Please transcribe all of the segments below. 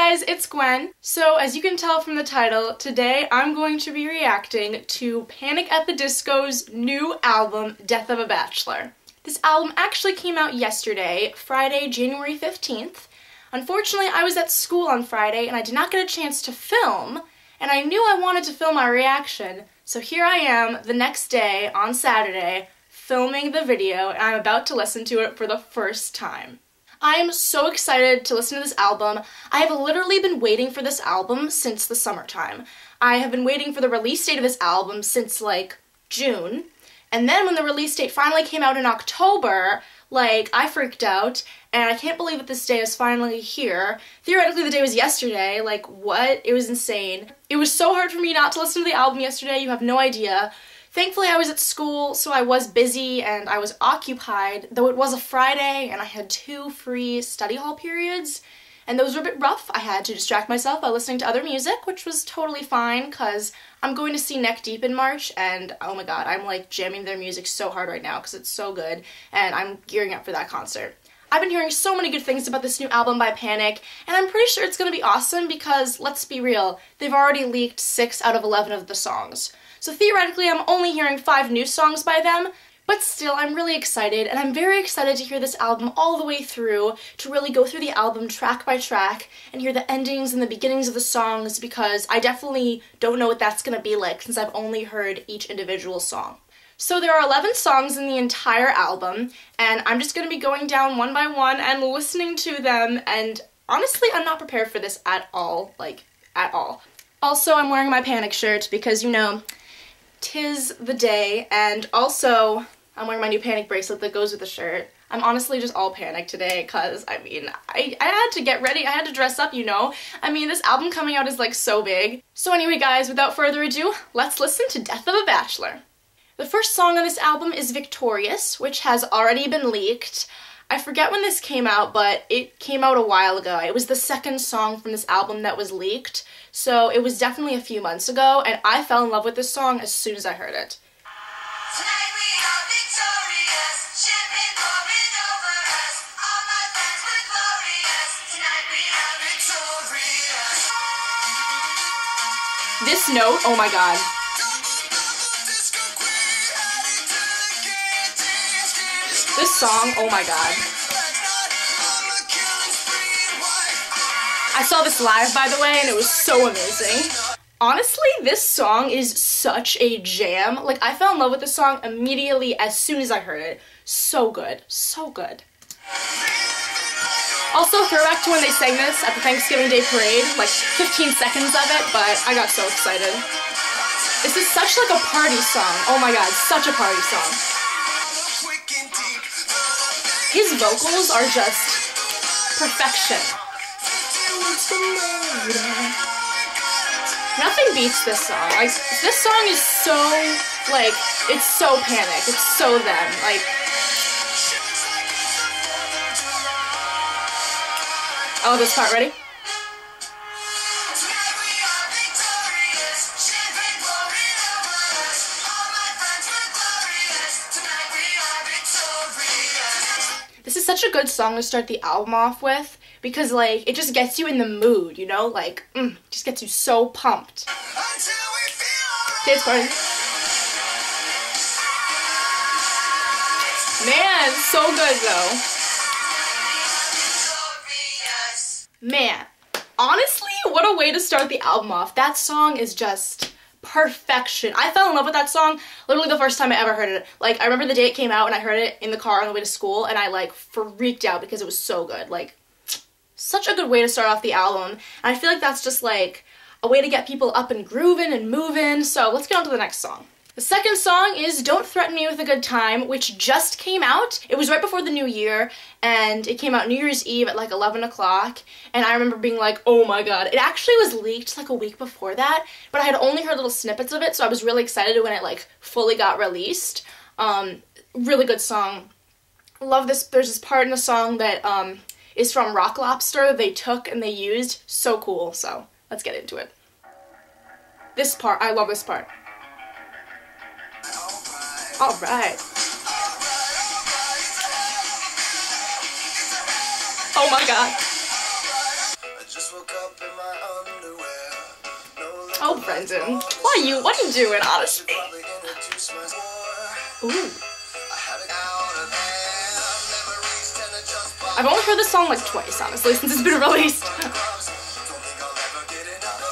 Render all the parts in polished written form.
guys, it's Gwen. So as you can tell from the title, today I'm going to be reacting to Panic at the Disco's new album, Death of a Bachelor. This album actually came out yesterday, Friday, January 15th. Unfortunately, I was at school on Friday and I did not get a chance to film, and I knew I wanted to film my reaction, so here I am the next day on Saturday filming the video, and I'm about to listen to it for the first time. I am so excited to listen to this album. I have literally been waiting for this album since the summertime. I have been waiting for the release date of this album since like June, and then when the release date finally came out in October, like, I freaked out, and I can't believe that this day is finally here. Theoretically, the day was yesterday. Like, what? It was insane. It was so hard for me not to listen to the album yesterday, you have no idea. Thankfully, I was at school, so I was busy and I was occupied, though it was a Friday and I had 2 free study hall periods, and those were a bit rough. I had to distract myself by listening to other music, which was totally fine, because I'm going to see Neck Deep in March, and oh my god, I'm like jamming their music so hard right now because it's so good, and I'm gearing up for that concert. I've been hearing so many good things about this new album by Panic, and I'm pretty sure it's going to be awesome because, let's be real, they've already leaked 6 out of 11 of the songs. So theoretically, I'm only hearing 5 new songs by them, but still, I'm really excited, and I'm very excited to hear this album all the way through, to really go through the album track by track, and hear the endings and the beginnings of the songs, because I definitely don't know what that's going to be like since I've only heard each individual song. So there are 11 songs in the entire album, and I'm just going to be going down one by one and listening to them, and honestly, I'm not prepared for this at all, like, at all. Also, I'm wearing my Panic shirt because, you know, 'tis the day, and also I'm wearing my new Panic bracelet that goes with the shirt. I'm honestly just all Panic today because, I mean, I had to get ready, I had to dress up, you know? I mean, this album coming out is like so big. So anyway guys, without further ado, let's listen to Death of a Bachelor. The first song on this album is Victorious, which has already been leaked. I forget when this came out, but it came out a while ago. It was the second song from this album that was leaked, so it was definitely a few months ago, and I fell in love with this song as soon as I heard it. Tonight we are victorious, champagne pouring over us, all my friends were glorious, tonight we are victorious. This note, oh my god. This song, oh my god. I saw this live, by the way, and it was so amazing. Honestly, this song is such a jam. Like, I fell in love with this song immediately as soon as I heard it. So good. So good. Also, throwback to when they sang this at the Thanksgiving Day Parade, like 15 seconds of it, but I got so excited. This is such like a party song. Oh my god, such a party song. His vocals are just perfection. Nothing beats this song. Like, this song is so, like, it's so Panic. It's so them. Like, oh, this part, ready? This is such a good song to start the album off with because, like, it just gets you in the mood, you know? Like, just gets you so pumped. Dance party. Man, so good, though. Man, honestly, what a way to start the album off. That song is just perfection. I fell in love with that song literally the first time I ever heard it. Like, I remember the day it came out and I heard it in the car on the way to school, and I like freaked out because it was so good. Like, such a good way to start off the album, and I feel like that's just like a way to get people up and grooving and moving. So let's get on to the next song. The second song is Don't Threaten Me With a Good Time, which just came out. It was right before the new year, and it came out New Year's Eve at like 11 o'clock, and I remember being like, oh my god. It actually was leaked like a week before that, but I had only heard little snippets of it, so I was really excited when it like fully got released. Really good song. Love this. There's this part in the song that is from Rock Lobster they took and they used. So cool, so let's get into it. This part, I love this part. Alright. Oh my god. Just woke up in my underwear. No Oh, Brendan, what are you doing, honestly? probably introduce myself. Ooh. I had it out of hand. Never reached and it just popped. I've only heard this song like twice, honestly, since it's been released. Don't think I'll ever get enough.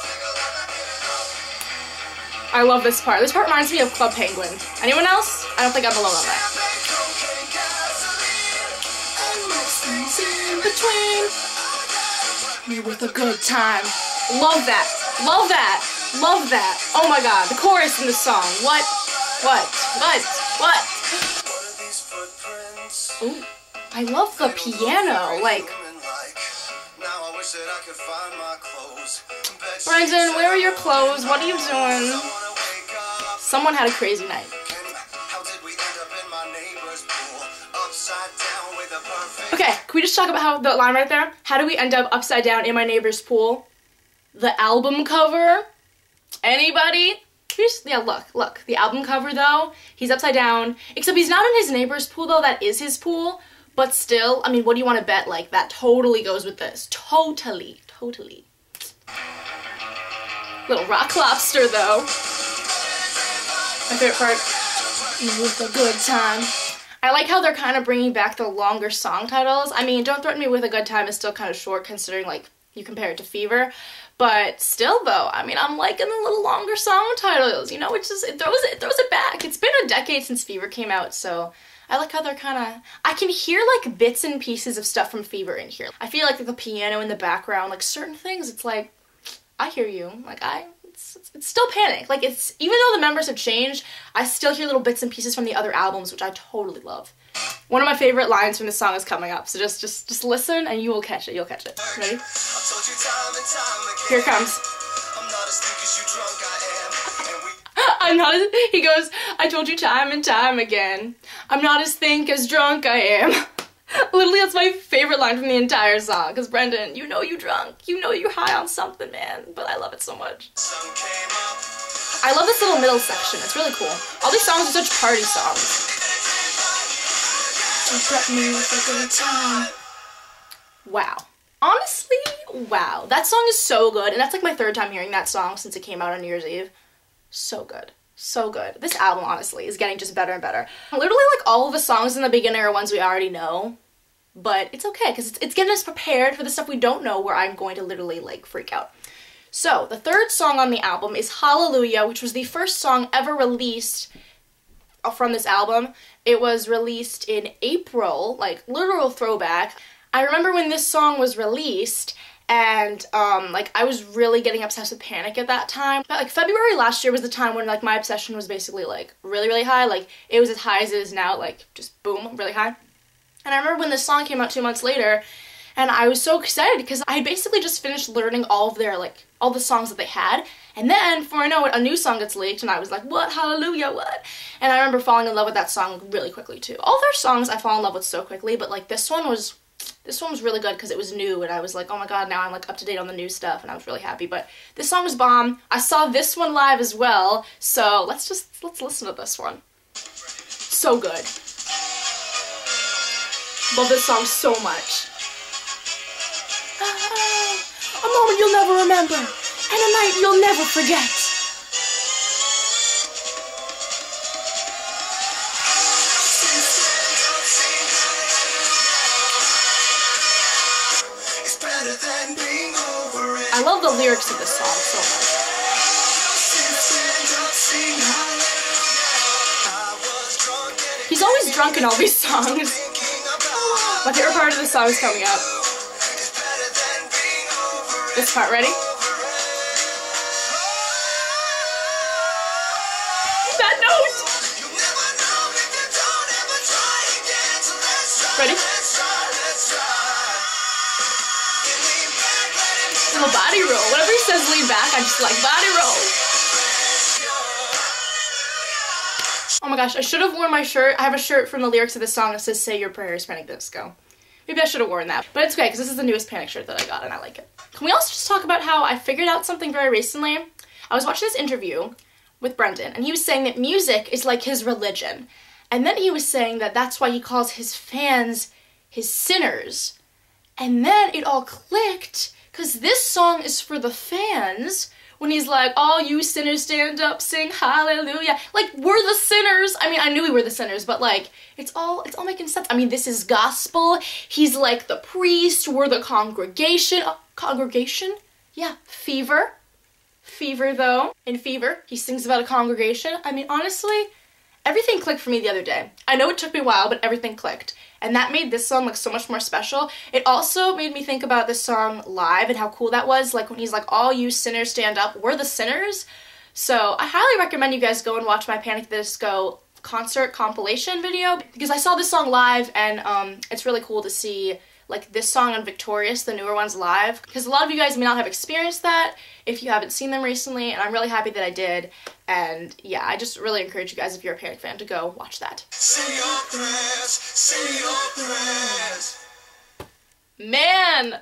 I love this part. This part reminds me of Club Penguin. Anyone else? I don't think I'm alone on that. In between me with a good time. Love that. Love that. Love that. Oh my god, the chorus in the song. What? What? What? What? What are these footprints? Ooh, I love the piano. Like, Now I wish that I could find my clothes. Brendan, where are your clothes? What are you doing? Wanna wake up. Someone had a crazy night. How did we end up in my neighbor's pool? Upside down with a perfect. Okay, can we just talk about how the line right there? How do we end up upside down in my neighbor's pool? The album cover? Anybody? Yeah, look. The album cover, though, he's upside down. Except he's not in his neighbor's pool, though. That is his pool. But still, I mean, what do you want to bet? Like, that totally goes with this. Totally. Little rock lobster, though. My favorite part. With a good time. I like how they're kind of bringing back the longer song titles. I mean, Don't Threaten Me With a Good Time is still kind of short considering, like, you compare it to Fever. But still, though, I mean, I'm liking the little longer song titles. You know, it throws it back. It's been a decade since Fever came out, so I like how they're kind of... I can hear, like, bits and pieces of stuff from Fever in here. I feel like the piano in the background, like, certain things, it's like, I hear you. Like, it's still Panic. Like, it's... Even though the members have changed, I still hear little bits and pieces from the other albums, which I totally love. One of my favorite lines from this song is coming up, so just listen and you will catch it. You'll catch it. Ready? I told you time and time again. Here it comes. I'm not as thick as you drunk I am. And we I'm not as... He goes, I told you time and time again. I'm not as think as drunk I am. Literally, that's my favorite line from the entire song. Because, Brendan, you know you drunk. You know you're high on something, man. But I love it so much. sun came up. I love this little middle section. It's really cool. All these songs are such party songs. Don't threaten me with a good time. Wow. Honestly, wow. That song is so good. And that's like my third time hearing that song since it came out on New Year's Eve. So good. So good. This album, honestly, is getting just better and better. Literally, like, all of the songs in the beginning are ones we already know. But it's okay, because it's getting us prepared for the stuff we don't know where I'm going to literally, like, freak out. So, the third song on the album is Hallelujah, which was the first song ever released from this album. It was released in April, like, literal throwback. I remember when this song was released, and, like, I was really getting obsessed with Panic at that time. But, like, February last year was the time when, like, my obsession was basically, like, really, really high. Like, it was as high as it is now, like, just boom, really high. And I remember when this song came out 2 months later, and I was so excited because I basically just finished learning all of their, like, all the songs that they had. And then, before I know it, a new song gets leaked, and I was like, what? Hallelujah, what? And I remember falling in love with that song really quickly, too. All their songs I fall in love with so quickly, but, like, this one was really good because it was new, and I was like, oh my god, now I'm, like, up to date on the new stuff, and I was really happy. But this song was bomb. I saw this one live as well, so let's listen to this one. So good. Love this song so much. A moment you'll never remember, and a night you'll never forget. It's better than being over it. I love the lyrics of this song so much. He's always drunk in all these songs. My favorite part of the song is coming up. This part, ready? That note! Ready? Little body roll. Whenever he says lean back, I just like body roll. Oh my gosh, I should have worn my shirt. I have a shirt from the lyrics of this song that says, Say Your Prayers, Panic Disco. Maybe I should have worn that. But it's okay, because this is the newest Panic shirt that I got, and I like it. Can we also just talk about how I figured out something very recently? I was watching this interview with Brendan, and he was saying that music is like his religion. And then he was saying that that's why he calls his fans his sinners. And then it all clicked, because Because this song is for the fans. When he's like, all you sinners stand up, sing hallelujah. Like, we're the sinners. I mean, I knew we were the sinners, but like, it's all making sense. I mean, this is gospel. He's like the priest, we're the congregation. Congregation? Yeah, Fever. Fever, though. In Fever, he sings about a congregation. I mean, honestly, everything clicked for me the other day. I know it took me a while, but everything clicked. And that made this song like so much more special. It also made me think about this song live and how cool that was. Like when he's like, all you sinners stand up, we're the sinners. So I highly recommend you guys go and watch my Panic at the Disco concert compilation video because I saw this song live and it's really cool to see like this song and Victorious, the newer ones, live. Because a lot of you guys may not have experienced that if you haven't seen them recently, and I'm really happy that I did. And yeah, I just really encourage you guys, if you're a Panic fan, to go watch that. Say your prayers, say your prayers. Man,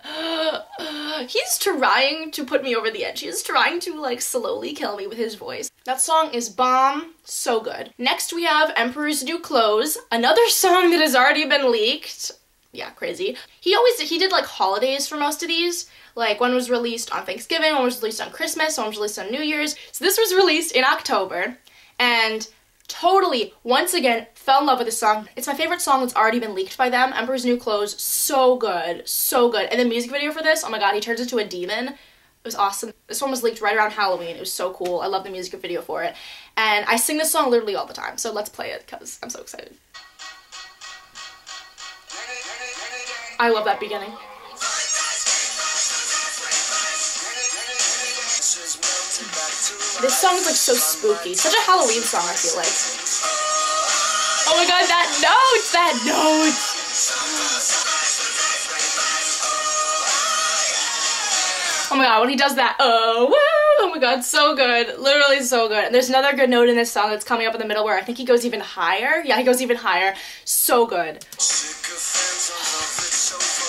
he's trying to put me over the edge. He's trying to like slowly kill me with his voice. That song is bomb, so good. Next we have Emperor's New Clothes, another song that has already been leaked. Yeah, crazy. He did like holidays for most of these. Like one was released on Thanksgiving, one was released on Christmas, one was released on New Year's. So this was released in October and totally, once again, fell in love with this song. It's my favorite song that's already been leaked by them. Emperor's New Clothes, so good, so good. And the music video for this, oh my god, he turns into a demon. It was awesome. This one was leaked right around Halloween. It was so cool. I love the music video for it. And I sing this song literally all the time, so let's play it because I'm so excited. I love that beginning. This song is like so spooky. Such a Halloween song, I feel like. Oh my god, that note! That note! Oh my god, when he does that, oh my god, so good. Literally so good. And there's another good note in this song that's coming up in the middle where I think he goes even higher. Yeah, he goes even higher. So good.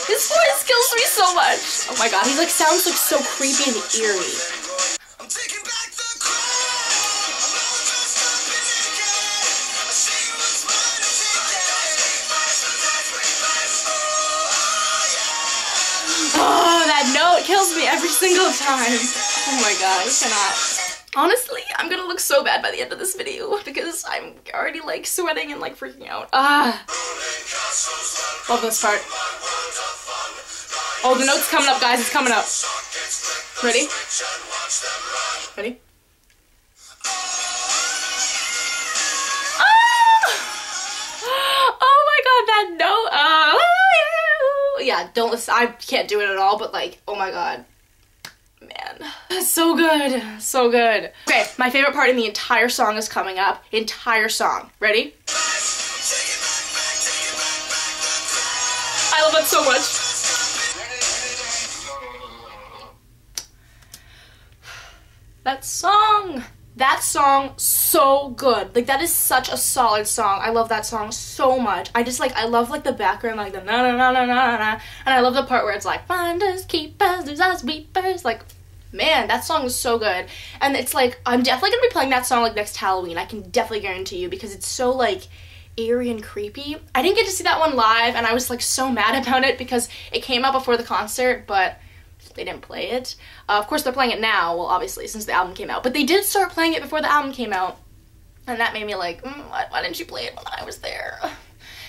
His voice kills me so much. Oh my god, he like sounds like so creepy and eerie. Oh, that note kills me every single time. Oh my god, I cannot. Honestly, I'm gonna look so bad by the end of this video because I'm already like sweating and like freaking out. Love this part. Oh, the note's coming up, guys. It's coming up. Ready? Ready? Oh my god, that note. Yeah, don't listen. I can't do it at all, but like, oh my god. Man. So good. So good. Okay, my favorite part in the entire song is coming up. Entire song. Ready? I love it so much. That song, so good. Like, that is such a solid song. I love that song so much. I love, like, the background, like, the na-na-na-na-na-na, and I love the part where it's like, finders, keepers, losers, weepers, like, man, that song is so good. And it's like, I'm definitely gonna be playing that song, like, next Halloween. I can definitely guarantee you, because it's so, like, eerie and creepy. I didn't get to see that one live, and I was, like, so mad about it, because it came out before the concert, but they didn't play it. Of course, they're playing it now, well, obviously, since the album came out. But they did start playing it before the album came out. And that made me like, why didn't you play it when I was there?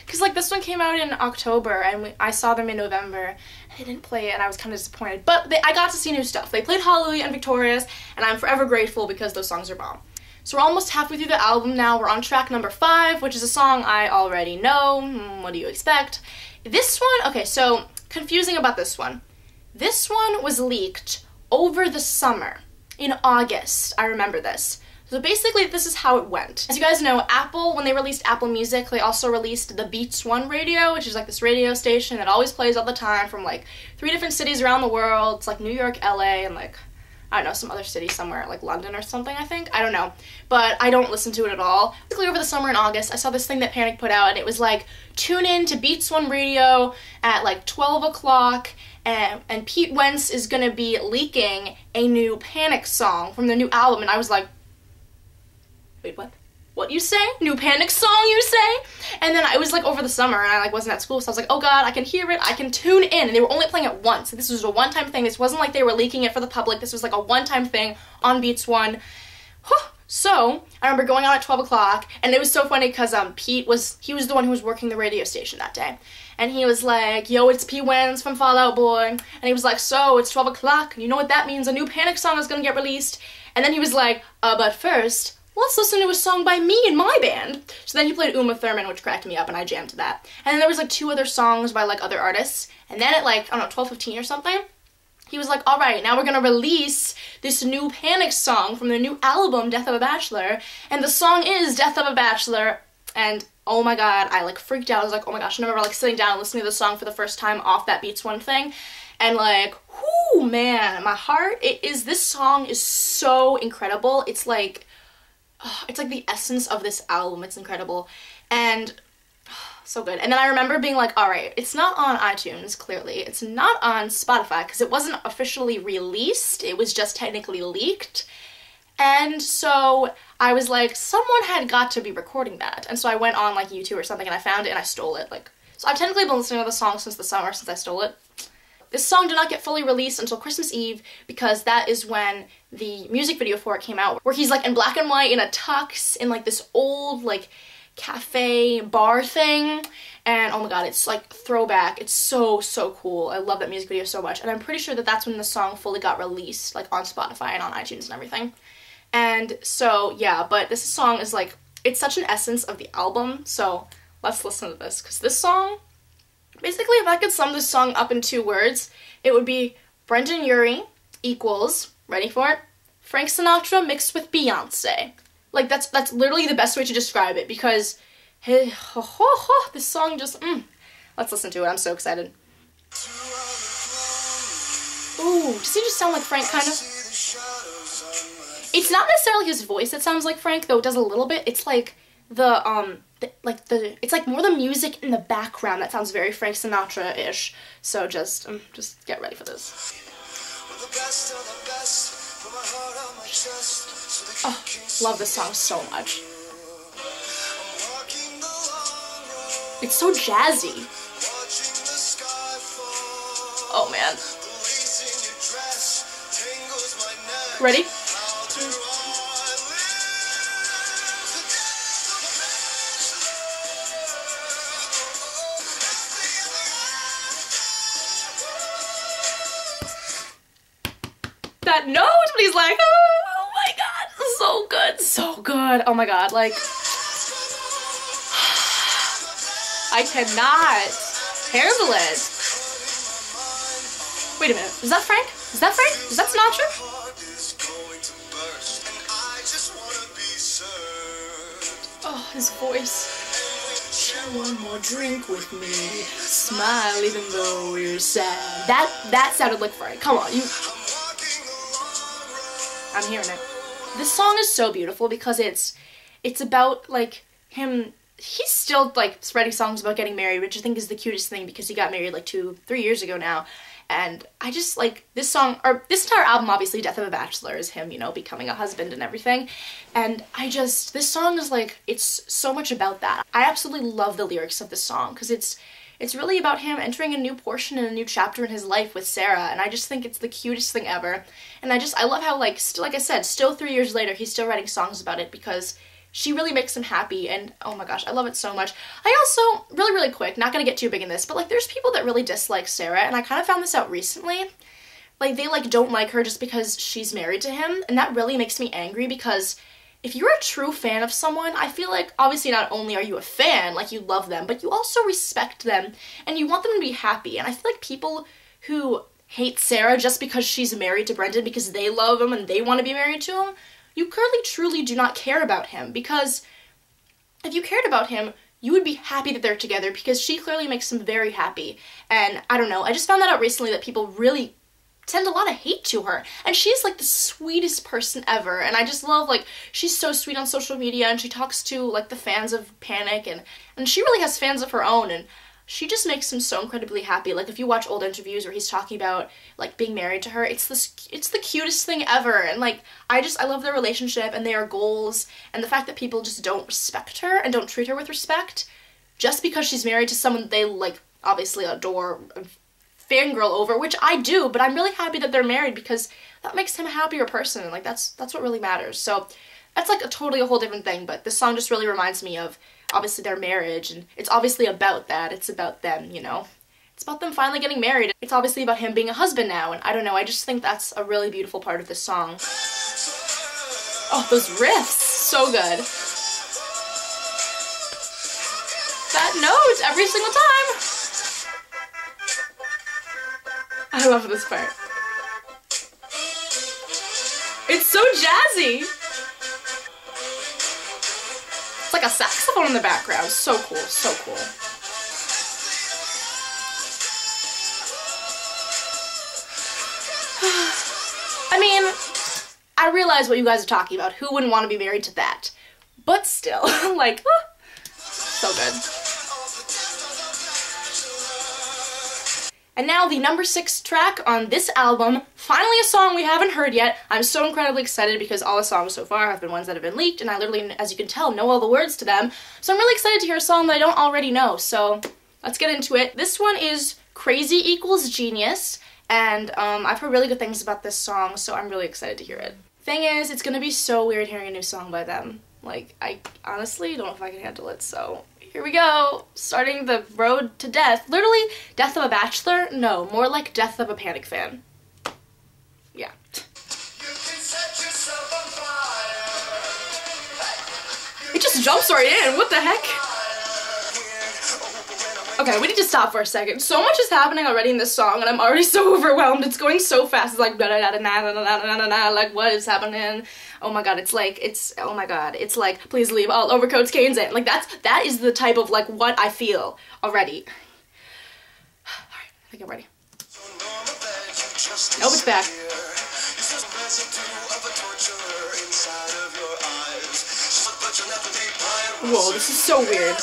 Because, like, this one came out in October, and I saw them in November. And they didn't play it, and I was kind of disappointed. But I got to see new stuff. They played Hallelujah and Victorious, and I'm forever grateful because those songs are bomb. So we're almost halfway through the album now. We're on track number 5, which is a song I already know. What do you expect? This one, okay, so confusing about this one. This one was leaked over the summer, in August. I remember this. So basically, this is how it went. As you guys know, Apple, when they released Apple Music, they also released the Beats One radio, which is like this radio station that always plays all the time from like 3 different cities around the world. It's like New York, LA, and like, I don't know, some other city somewhere, like London or something, I think. I don't know. But I don't listen to it at all. Basically, over the summer in August, I saw this thing that Panic put out, and it was like, tune in to Beats One radio at like 12 o'clock, and Pete Wentz is gonna be leaking a new Panic song from the new album, and I was like, wait, what? what you say? New Panic song, you say? And then I was like over the summer and I like wasn't at school, so I was like, oh god, I can hear it, I can tune in. And they were only playing it once. This was a one-time thing. This wasn't like they were leaking it for the public. This was like a one-time thing on Beats One. So I remember going on at 12 o'clock, and it was so funny because Pete was the one who was working the radio station that day, and he was like, yo, it's P. Wentz from Fall Out Boy, and he was like, so it's 12 o'clock, and you know what that means, a new Panic song is gonna get released. And then he was like, but first, let's listen to a song by me and my band. So then he played Uma Thurman, which cracked me up, and I jammed to that. And then there was like 2 other songs by like other artists, and then at like, I don't know, 12:15 or something, he was like, all right, now we're gonna release this new Panic song from their new album, Death of a Bachelor, and the song is Death of a Bachelor, and oh my god, I like freaked out. I was like, oh my gosh, I remember like sitting down and listening to the song for the first time off that Beats One thing, and like, whoo, man, my heart, this song is so incredible. It's like the essence of this album. It's incredible, and so good. And then I remember being like, all right, it's not on iTunes, clearly. It's not on Spotify, because it wasn't officially released. It was just technically leaked. And so I was like, someone had got to be recording that. And so I went on like YouTube or something and I found it and I stole it. So I've technically been listening to the song since the summer, since I stole it. This song did not get fully released until Christmas Eve, because that is when the music video for it came out, where he's like in black and white in a tux in like this old like cafe bar thing, and oh my god, it's like throwback. It's so cool. I love that music video so much, and I'm pretty sure that that's when the song fully got released, like on Spotify and on iTunes and everything. And so yeah, but this song is like, it's such an essence of the album. So let's listen to this, because this song, basically, if I could sum this song up in 2 words, it would be Brendon Urie equals, ready for it, Frank Sinatra mixed with Beyonce. Like, that's literally the best way to describe it, because this song just, Let's listen to it. I'm so excited. Ooh, does he just sound like Frank, kind of? It's not necessarily his voice that sounds like Frank, though it does a little bit. It's like it's like more the music in the background that sounds very Frank Sinatra-ish. So just get ready for this. Oh, love this song so much. It's so jazzy. Oh man. Ready? That note, but he's like, oh my god, so good, so good. Oh my god, like, I cannot handle it. Wait a minute, is that Frank? Is that Frank? Is that Sinatra? Oh, his voice. Share one more drink with me. Smile even though you're sad. That sounded like Frank. Come on, you. I'm hearing it. This song is so beautiful because it's about like him. He's still like writing songs about getting married, which I think is the cutest thing because he got married like 2-3 years ago now. And I just like this song, or this entire album, obviously, Death of a Bachelor is him, you know, becoming a husband and everything. And this song is like, it's so much about that. I absolutely love the lyrics of this song because it's really about him entering a new portion and a new chapter in his life with Sarah. And I just think it's the cutest thing ever. And I love how like I said, still 3 years later, he's still writing songs about it because she really makes him happy, and oh my gosh, I love it so much. I also, really quick, not gonna get too big in this, but like there's people that really dislike Sarah, and I kind of found this out recently. Like they like don't like her just because she's married to him, and that really makes me angry because if you're a true fan of someone, I feel like obviously not only are you a fan, like you love them, but you also respect them, and you want them to be happy. And I feel like people who hate Sarah just because she's married to Brendon because they love him and they want to be married to him, you clearly truly do not care about him, because if you cared about him, you would be happy that they're together because she clearly makes him very happy. And I don't know, I just found that out recently that people really send a lot of hate to her, and she's like the sweetest person ever, and I just love, like, she's so sweet on social media, and she talks to like the fans of Panic, and she really has fans of her own, and she just makes him so incredibly happy. Like, if you watch old interviews where he's talking about, like, being married to her, it's the cutest thing ever. And, like, I love their relationship and their goals, and the fact that people just don't respect her and don't treat her with respect just because she's married to someone they, like, obviously adore, fangirl over, which I do, but I'm really happy that they're married because that makes him a happier person, and, like, that's what really matters. So that's, like, a whole different thing, but this song just really reminds me of, obviously, their marriage, and it's obviously about that. It's about them, you know? It's about them finally getting married. It's obviously about him being a husband now, and I don't know, I just think that's a really beautiful part of this song. Oh, those riffs! So good. That note every single time! I love this part. It's so jazzy! It's like a saxophone in the background. So cool, so cool. I mean, I realize what you guys are talking about. Who wouldn't want to be married to that? But still, like, so good. And now the number 6 track on this album, finally a song we haven't heard yet. I'm so incredibly excited because all the songs so far have been ones that have been leaked, and I literally, as you can tell, know all the words to them. So I'm really excited to hear a song that I don't already know, so let's get into it. This one is Crazy Equals Genius, and I've heard really good things about this song, so I'm really excited to hear it. Thing is, it's gonna be so weird hearing a new song by them. Like, I honestly don't know if I can handle it, so here we go, starting the road to death. Literally, death of a bachelor? No, more like death of a Panic fan. Yeah. It just jumps right in, what the heck? Okay, we need to stop for a second. So much is happening already in this song, and I'm already so overwhelmed. It's going so fast. It's like, like, what is happening? Oh my god, oh my god, it's like, please leave all overcoats, canes in. Like, that is the type of, like, what I feel already. Alright, I think I'm ready. Nope, it's back. Whoa, this is so weird.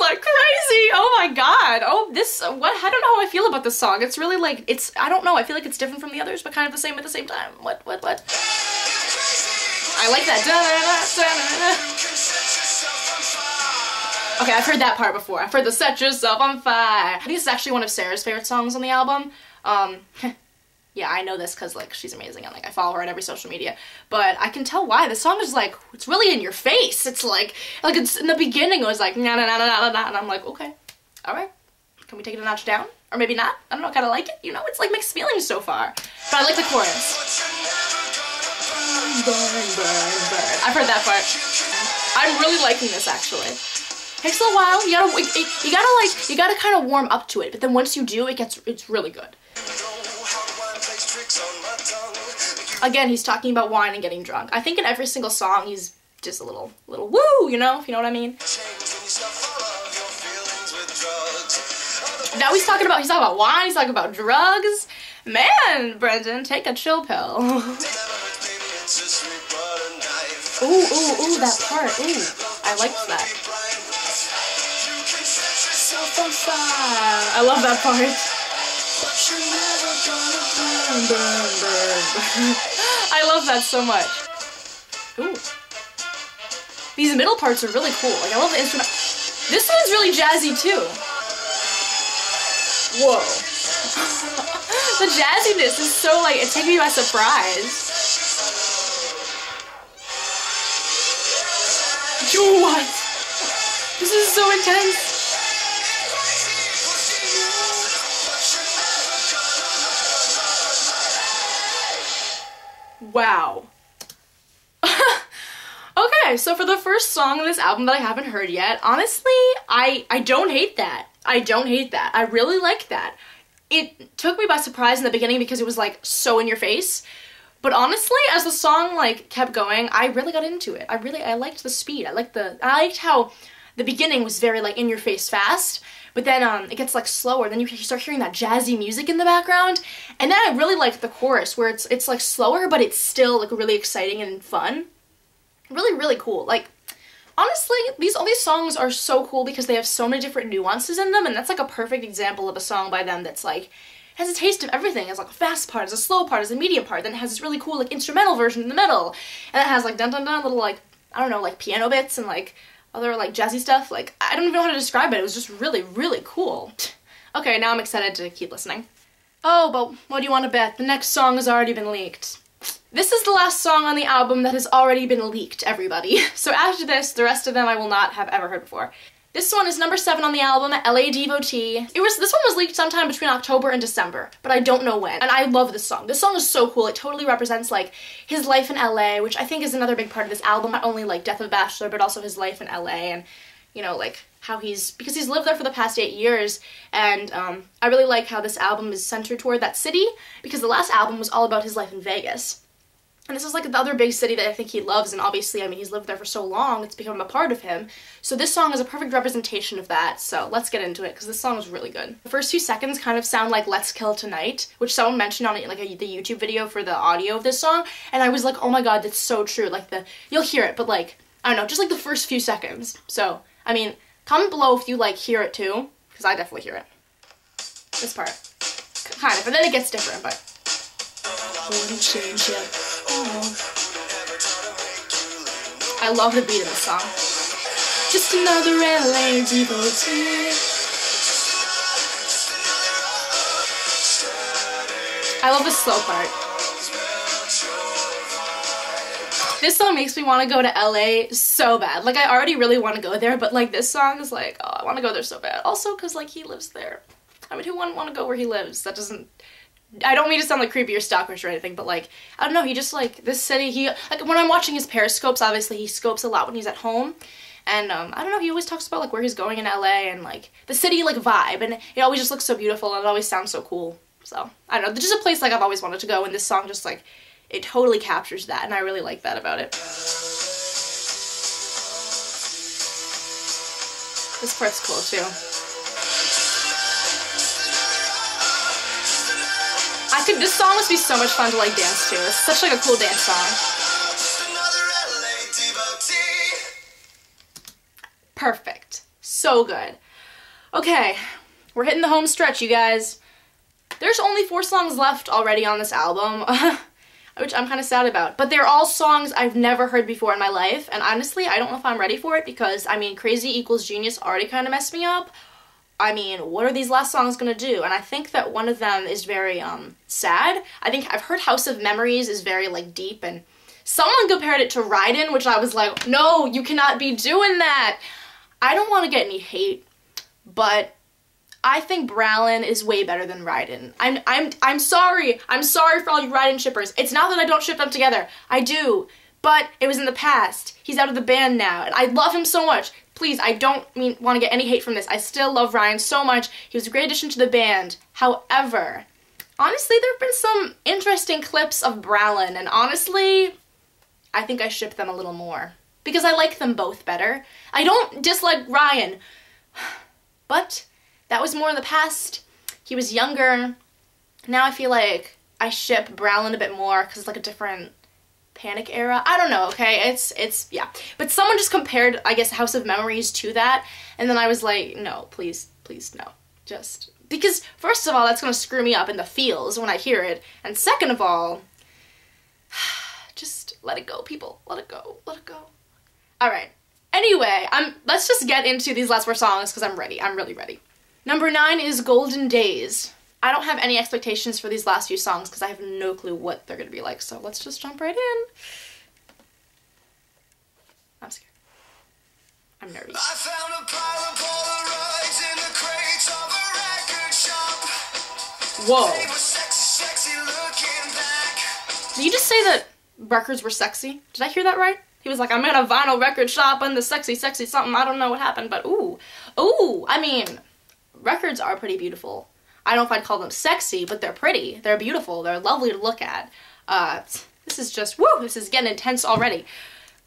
Like crazy! Oh my god! Oh, this, what? I don't know how I feel about this song. It's really like, I don't know, I feel like it's different from the others, but kind of the same at the same time. What? I like that. Okay, I've heard that part before. I've heard the set yourself on fire. I think this is actually one of Sarah's favorite songs on the album. Yeah, I know this because, like, she's amazing, and, like, I follow her on every social media, but I can tell why. The song is, like, it's really in your face. It's, like it's, in the beginning, it was, like, na-na-na-na-na-na, and I'm like, okay, alright, can we take it a notch down? Or maybe not? I don't know, I kind of like it, you know? It's, like, mixed feelings so far. But I like the chorus. I've heard that part. I'm really liking this, actually. Takes a while, you gotta kind of warm up to it, but then once you do, it's really good. Again, he's talking about wine and getting drunk. I think in every single song he's just a little woo, you know, if you know what I mean. Now he's talking about wine, he's talking about drugs. Man, Brendan, take a chill pill. Ooh, that part. Ooh, I liked that. I love that part. I love that so much. Ooh. These middle parts are really cool. Like, I love the instrument. This one's really jazzy too. Whoa. The jazziness is so, like, it takes me by surprise. What? This is so intense. Wow. Okay, so for the first song of this album that I haven't heard yet, honestly, I don't hate that. I don't hate that. I really like that. It took me by surprise in the beginning because it was, like, so in your face. But honestly, as the song, like, kept going, I really got into it. I liked the speed. I liked how the beginning was very like in your face fast, but then it gets like slower, then you start hearing that jazzy music in the background, and then I really like the chorus where it's like slower, but it's still like really exciting and fun. Really, really cool. Like, honestly, all these songs are so cool because they have so many different nuances in them, and that's like a perfect example of a song by them that's like has a taste of everything. It has like a fast part, has a slow part, has a medium part, then it has this really cool like instrumental version in the middle, and it has like dun dun dun little like, I don't know, like piano bits and like other like jazzy stuff. Like, I don't even know how to describe it. It was just really, really cool. Okay, now I'm excited to keep listening. Oh, but what do you want to bet? The next song has already been leaked. This is the last song on the album that has already been leaked, everybody. So after this, the rest of them I will not have ever heard before. This one is number 7 on the album, LA Devotee. This one was leaked sometime between October and December, but I don't know when. And I love this song. This song is so cool. It totally represents like his life in LA, which I think is another big part of this album. Not only like Death of a Bachelor, but also his life in LA and, you know, like how because he's lived there for the past 8 years. And I really like how this album is centered toward that city, because the last album was all about his life in Vegas. And this is like the other big city that I think he loves, and obviously, I mean, he's lived there for so long, it's become a part of him. So this song is a perfect representation of that, so let's get into it, because this song is really good. The first few seconds kind of sound like Let's Kill Tonight, which someone mentioned on like the YouTube video for the audio of this song, and I was like, oh my god, that's so true. Like, you'll hear it, but like, I don't know, just like the first few seconds. So, I mean, comment below if you like hear it too, because I definitely hear it. This part. Kind of, and then it gets different, but... I love the beat of this song. Just another LA devotee. I love the slow part. This song makes me want to go to LA so bad. Like, I already really want to go there, but like this song is like, oh, I want to go there so bad. Also, because like he lives there. I mean, who wouldn't want to go where he lives? That doesn't... I don't mean to sound like creepy or stalkerish or anything, but like, I don't know, he just like, this city, like when I'm watching his periscopes, obviously he scopes a lot when he's at home, and I don't know, he always talks about like where he's going in LA and like the city like vibe, and it always just looks so beautiful and it always sounds so cool. So, I don't know, it's just a place like I've always wanted to go, and this song just like, it totally captures that, and I really like that about it. This part's cool too. This song must be so much fun to like dance to. It's such like a cool dance song. Perfect. So good. Okay, we're hitting the home stretch, you guys. There's only 4 songs left already on this album, which I'm kind of sad about. But they're all songs I've never heard before in my life, and honestly, I don't know if I'm ready for it because, I mean, Crazy Equals Genius already kind of messed me up. I mean, what are these last songs gonna do? And I think that one of them is very, sad. I think I've heard House of Memories is very, like, deep, and someone compared it to Raiden, which I was like, no, you cannot be doing that! I don't want to get any hate, but I think Bralin is way better than Raiden. I'm sorry. I'm sorry for all you Raiden shippers. It's not that I don't ship them together. I do. But it was in the past. He's out of the band now, and I love him so much. Please, I don't want to get any hate from this. I still love Ryan so much. He was a great addition to the band. However, honestly, there have been some interesting clips of Bralin, and honestly, I think I ship them a little more. Because I like them both better. I don't dislike Ryan, but that was more in the past. He was younger. Now I feel like I ship Bralin a bit more because it's like a different Panic era. I don't know, okay? It's yeah. But someone just compared, I guess, House of Memories to that, and then I was like, no, please, no. Just because, first of all, that's gonna screw me up in the feels when I hear it, and second of all, just let it go, people. Let it go. Let it go. Alright. Anyway, let's just get into these last 4 songs because I'm ready. I'm really ready. Number 9 is Golden Days. I don't have any expectations for these last few songs because I have no clue what they're going to be like, so let's just jump right in. I'm scared. I'm nervous. I found a pile of Polaroids in the crates of a record shop. Whoa. They were sexy, sexy looking back. Did you just say that records were sexy? Did I hear that right? He was like, I'm in a vinyl record shop in the sexy something. I don't know what happened, but ooh. Ooh, I mean, records are pretty beautiful. I don't know if I'd call them sexy, but they're pretty. They're beautiful. They're lovely to look at. This is just, woo, this is getting intense already.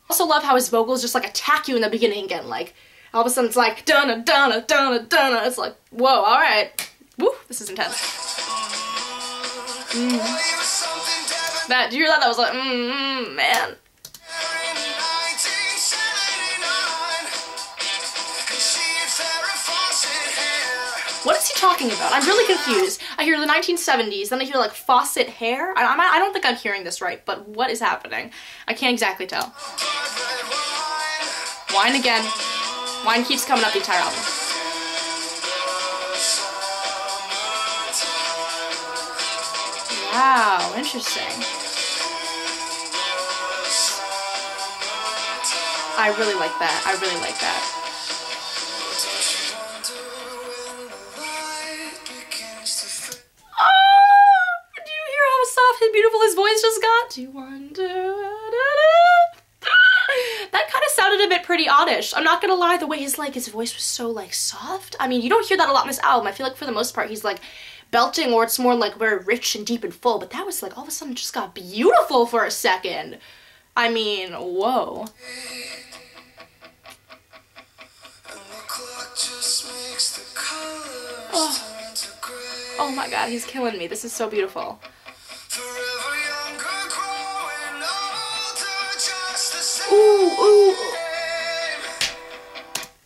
Also love how his vocals just like attack you in the beginning again, like, All of a sudden it's like, dun dun dun dun. It's like, whoa, all right. Woo, this is intense. That, do you hear that? That was like, man. What is he talking about? I'm really confused. I hear the 1970s, then I hear like faucet hair. I don't think I'm hearing this right, but what is happening? I can't exactly tell. Wine again. Wine keeps coming up the entire album. Wow, interesting. I really like that. I really like that. Beautiful his voice just got. Do you wonder? That kind of sounded a bit pretty oddish. I'm not gonna lie, the way his voice was so like soft. I mean, you don't hear that a lot in this album. I feel like for the most part he's like belting, or it's more like very rich and deep and full, but that was like all of a sudden just got beautiful for a second. I mean, whoa. Oh my god, he's killing me. This is so beautiful. Ooh, ooh.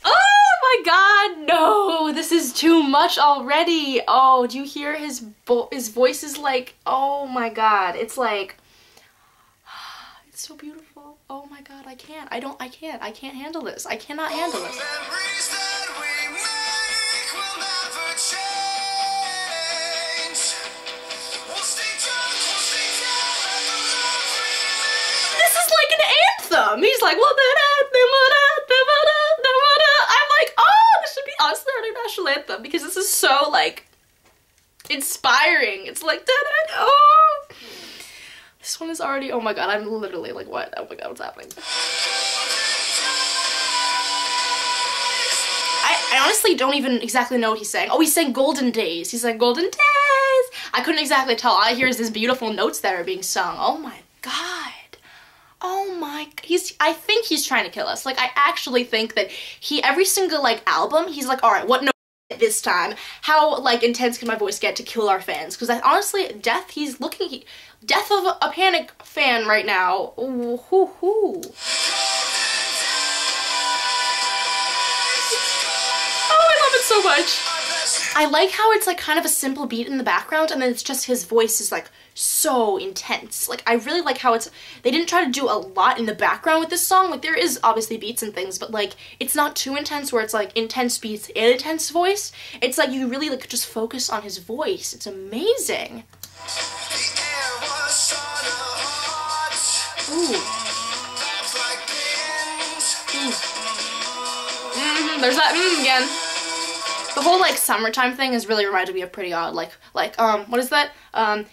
Oh my god, no! This is too much already. Oh, do you hear his voice is like, oh my god. It's like, it's so beautiful. Oh my god, I can't handle this. I cannot handle this. He's like, well, I'm like, oh, this should be honestly our national anthem, because this is so like inspiring. It's like, oh, this one is already, oh my god, I'm literally like, what? Oh my god, what's happening? I honestly don't even exactly know what he's saying. Oh, he's saying golden days. He's like, golden days. I couldn't exactly tell. All I hear is these beautiful notes that are being sung. Oh my god. Oh my, I think he's trying to kill us. Like, I actually think that every single, like, album, he's like, alright, what note this time? How, like, intense can my voice get to kill our fans? Because honestly, Death of a Panic fan right now. Ooh, hoo, hoo. Oh, I love it so much. I like how it's like kind of a simple beat in the background, and then it's just his voice is like so intense. Like, I really like how they didn't try to do a lot in the background with this song. Like, there is obviously beats and things, but like it's not too intense where it's like intense beats and intense voice. It's like you really like just focus on his voice. It's amazing. Ooh. There's that again. The whole like summertime thing has really reminded me of Pretty Odd. Like what is that?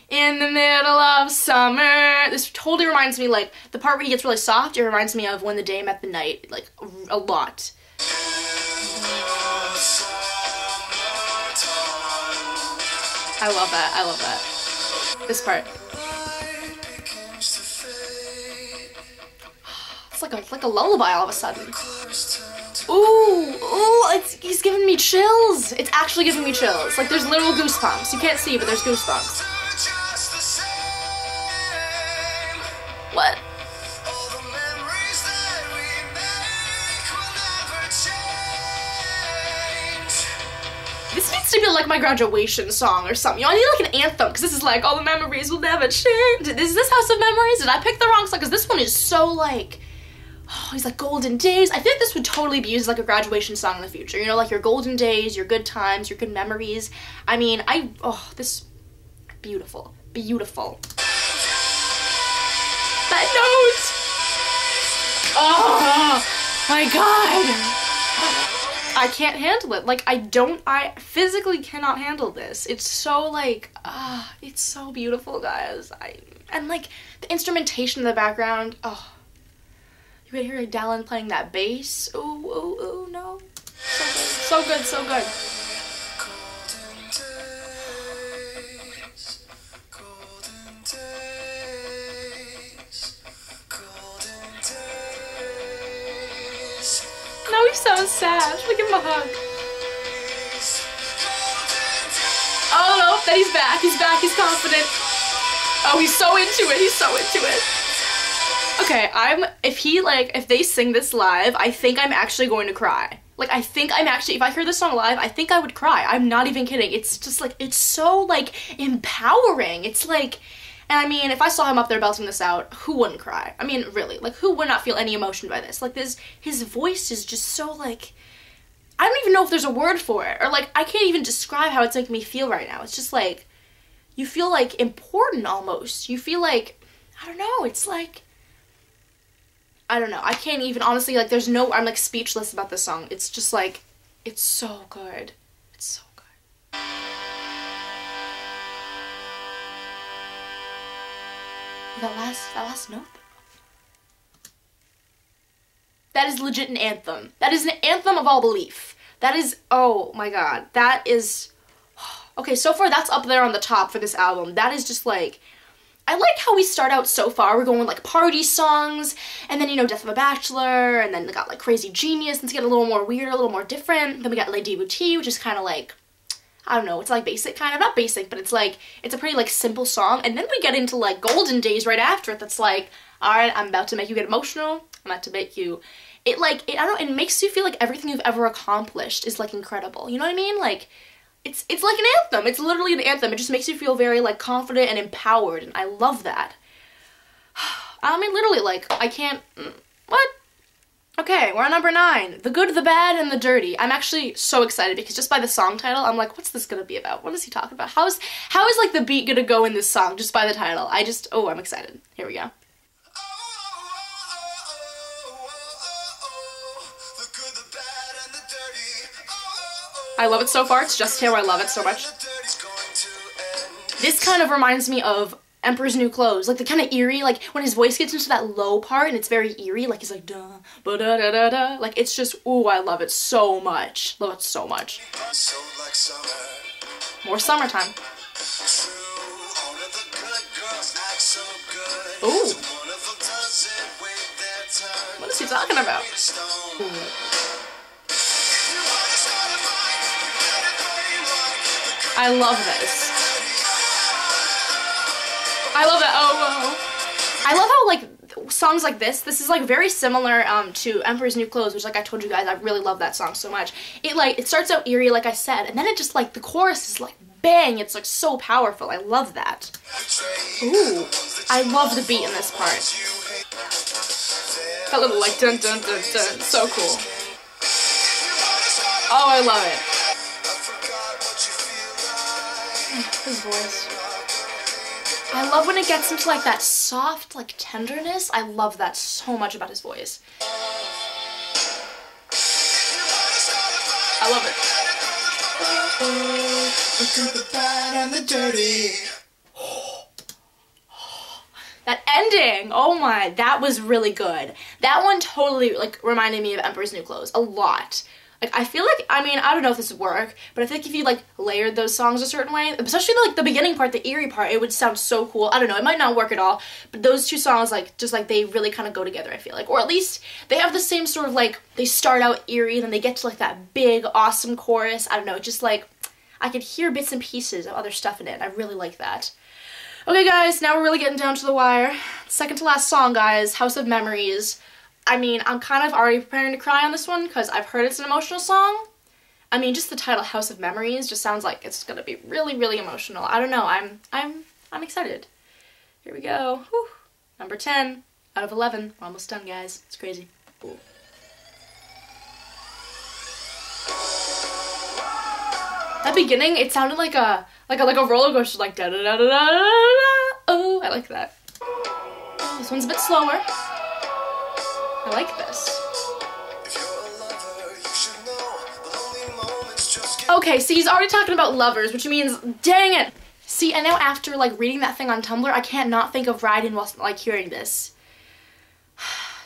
In the middle of summer. This totally reminds me, like, the part where he gets really soft, it reminds me of When the Day Met the Night, like, a lot. I love that. I love that. This part. It's like a lullaby all of a sudden. Ooh, he's giving me chills. It's actually giving me chills. Like, there's literal goosebumps. You can't see, but there's goosebumps. What? This needs to be like my graduation song or something. You know, I need like an anthem, because this is like, all the memories will never change. Is this House of Memories? Did I pick the wrong song? Because this one is so like, oh, he's like golden days. I think this would totally be used as like a graduation song in the future. You know, like your golden days, your good times, your good memories. I mean, this, beautiful, beautiful. That note! Oh my god! I can't handle it. Like, I physically cannot handle this. It's so like, it's so beautiful, guys. And like, the instrumentation in the background, oh. You can hear Dallin playing that bass. Ooh, ooh, ooh, no. So good, so good, so good. Golden days, golden days, No, he sounds sad. Should we give him a hug? Oh no, then he's back. He's back. He's confident. Oh, he's so into it. He's so into it. Okay, if they sing this live, I think I'm actually going to cry. Like, I think I'm actually, if I hear this song live, I think I would cry. I'm not even kidding. It's just like, it's so like empowering. It's like, and I mean, if I saw him up there belting this out, who wouldn't cry? I mean, really, like, who would not feel any emotion by this? Like, his voice is just so like, I don't even know if there's a word for it, or like, I can't even describe how it's making me feel right now. It's just like, you feel like important almost. You feel like, I don't know, it's like, I don't know. I can't even, honestly, like, I'm like speechless about this song. It's just like, it's so good. It's so good. That last note. That is legit an anthem. That is an anthem of all belief. That is, oh my god. That is, okay, so far that's up there on the top for this album. That is just like, I like how we start out so far. We're going with like party songs, and then, you know, Death of a Bachelor, and then we got like Crazy Genius, and it's getting a little more weird, a little more different. Then we got Lady Boutique, which is kind of like, I don't know, it's like basic kind of, not basic, but it's like, it's a pretty like simple song. And then we get into like Golden Days right after it that's like, alright, I'm about to make you get emotional. I'm about to make you, I don't know, it makes you feel like everything you've ever accomplished is like incredible. You know what I mean? Like, it's like an anthem. It's literally an anthem. It just makes you feel very like confident and empowered, and I love that. I mean, literally, like, I can't, what? Okay, we're on number 9. The Good, the Bad, and the Dirty. I'm actually so excited because just by the song title, I'm like, what's this gonna be about? What is he talking about? How is like the beat gonna go in this song just by the title? I'm excited. Here we go. I love it so far. It's just Taylor. I love it so much. This kind of reminds me of Emperor's New Clothes. Like the kind of eerie, like when his voice gets into that low part and it's very eerie, like he's like da ba da da da da. Like it's just, ooh, I love it so much. Love it so much. More summertime. Ooh. What is he talking about? Ooh. I love this. I love that. Oh. I love how like songs like this is like very similar to Emperor's New Clothes, which like I told you guys, I really love that song so much. It starts out eerie, like I said, and then it just like the chorus is like bang. It's like so powerful. I love that. Ooh, I love the beat in this part. That little like dun dun dun dun, so cool. Oh, I love it. His voice. I love when it gets into like that soft like tenderness. I love that so much about his voice. I love it. The good, the bad, and the dirty. That ending, oh my, that was really good. That one totally like reminded me of Emperor's New Clothes a lot. Like, I feel like, I mean, I don't know if this would work, but I think if you, like, layered those songs a certain way, especially, like, the beginning part, the eerie part, it would sound so cool. I don't know, it might not work at all, but those two songs, like, just, like, they really kind of go together, I feel like. Or at least they have the same sort of, like, they start out eerie, then they get to, like, that big, awesome chorus. I don't know, just, like, I could hear bits and pieces of other stuff in it. I really like that. Okay, guys, now we're really getting down to the wire. Second to last song, guys, House of Memories. I mean, I'm kind of already preparing to cry on this one because I've heard it's an emotional song. I mean, just the title House of Memories just sounds like it's gonna be really, really emotional. I don't know. I'm excited. Here we go. Whew. Number 10 out of 11. We're almost done, guys. It's crazy. Ooh. That beginning, it sounded like a roller coaster, like da da da da da da. Oh, I like that. This one's a bit slower. I like this. Okay, so he's already talking about lovers, which means, dang it! See, and now after, like, reading that thing on Tumblr, I can't not think of Raiden while, like, hearing this.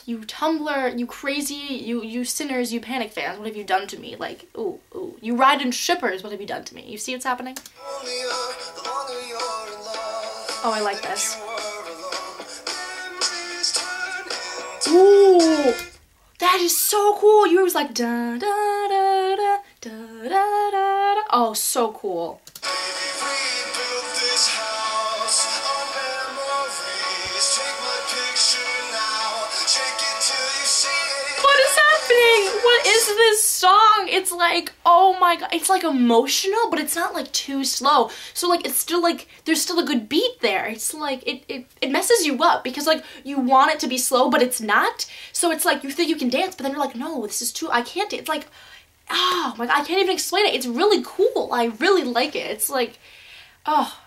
You Tumblr, you crazy, you sinners, you Panic fans, what have you done to me? Like, ooh, ooh. You Raiden shippers, what have you done to me? You see what's happening? Oh, I like this. Ooh! That is so cool. You was like da da da da da da da. Oh, so cool. What is happening? What is this song? It's like, oh my god, it's like emotional, but it's not like too slow. So like it's still like there's still a good beat there. It's like it messes you up because like you want it to be slow, but it's not. So it's like you think you can dance, but then you're like, no, this is too, I can't dance. It's like, oh my god, I can't even explain it. It's really cool. I really like it. It's like, oh.